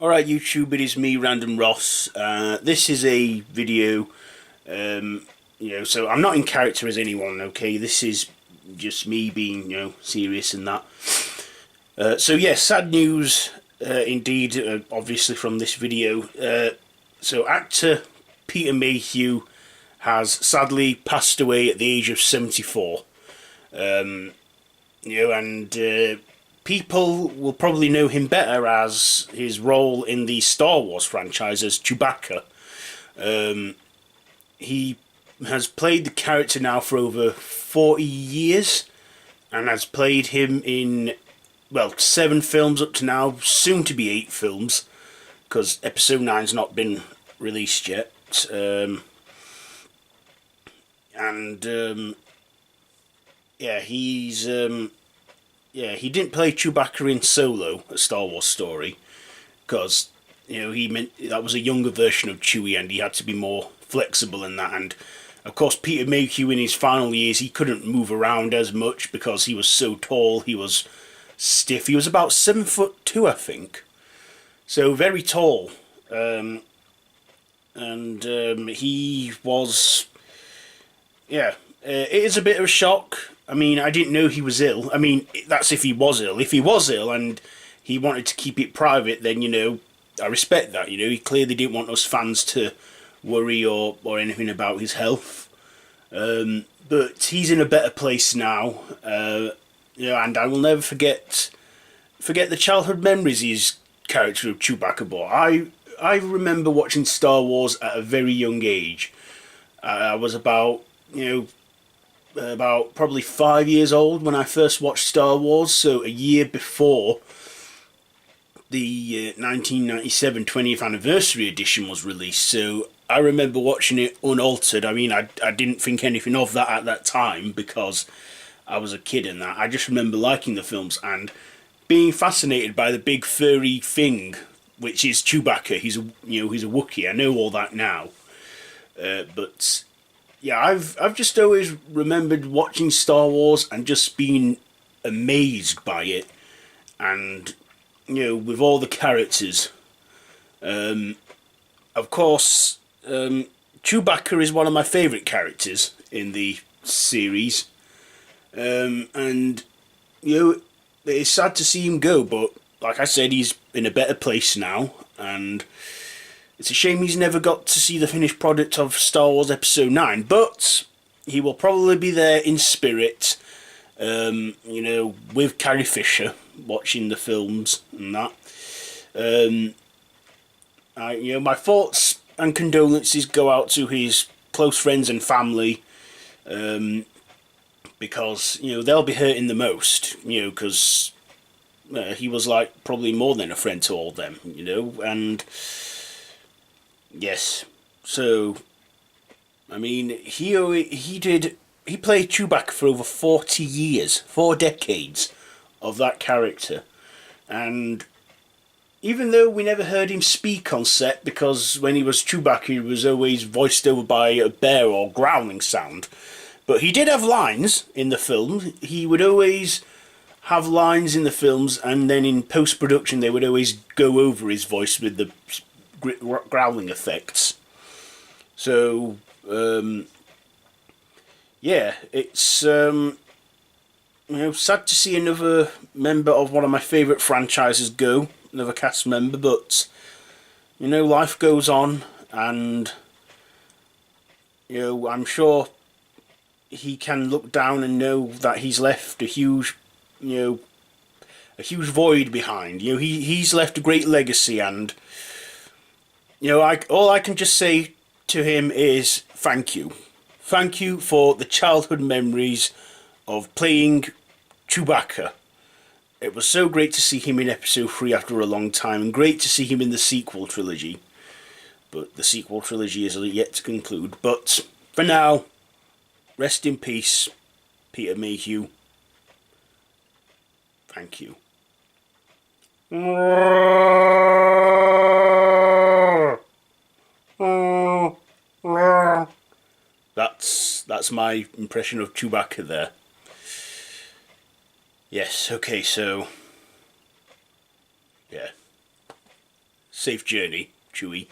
Alright YouTube, it is me, Random Ross. This is a video, so I'm not in character as anyone, okay? This is just me being, serious and that. So yes, sad news indeed, obviously from this video. So actor Peter Mayhew has sadly passed away at the age of 74. People will probably know him better as his role in the Star Wars franchise as Chewbacca. He has played the character now for over 40 years and has played him in, 7 films up to now, soon to be 8 films, because Episode 9's not been released yet. He didn't play Chewbacca in Solo, a Star Wars story, because he meant that was a younger version of Chewey, and he had to be more flexible in that. And of course, Peter Mayhew in his final years, he couldn't move around as much because he was so tall. He was stiff. He was about 7'2", I think, so very tall. He was, it is a bit of a shock. I mean, I didn't know he was ill. I mean, that's if he was ill. If he was ill and he wanted to keep it private, then, I respect that. He clearly didn't want us fans to worry or anything about his health. But he's in a better place now. And I will never forget the childhood memories his character of Chewbacca brought. I remember watching Star Wars at a very young age. I was about probably 5 years old when I first watched Star Wars, so a year before the 1997 20th anniversary edition was released. So I remember watching it unaltered. I mean, I didn't think anything of that at that time because I was a kid and that. I just remember liking the films and being fascinated by the big furry thing, which is Chewbacca. He's a Wookiee. I know all that now, but yeah, I've just always remembered watching Star Wars and just being amazed by it, and with all the characters. Of course, Chewbacca is one of my favourite characters in the series, and it's sad to see him go, but like I said, he's in a better place now, and it's a shame he's never got to see the finished product of Star Wars Episode 9, but he will probably be there in spirit, with Carrie Fisher, watching the films and that. My thoughts and condolences go out to his close friends and family, because, they'll be hurting the most, because he was like probably more than a friend to all of them, and yes, so I mean, he played Chewbacca for over 40 years, 4 decades of that character, and even though we never heard him speak on set, because when he was Chewbacca he was always voiced over by a bear or growling sound, but he did have lines in the film. He would always have lines in the films, and then in post-production they would always go over his voice with the growling effects. So it's sad to see another member of one of my favourite franchises go, another cast member, but life goes on, and I'm sure he can look down and know that he's left a huge void behind. He's left a great legacy, and all I can just say to him is thank you. Thank you for the childhood memories of playing Chewbacca. It was so great to see him in Episode 3 after a long time, and great to see him in the sequel trilogy. But the sequel trilogy is yet to conclude. But for now, rest in peace, Peter Mayhew. Thank you. That's my impression of Chewbacca there. Yes, okay, so yeah. Safe journey, Chewie.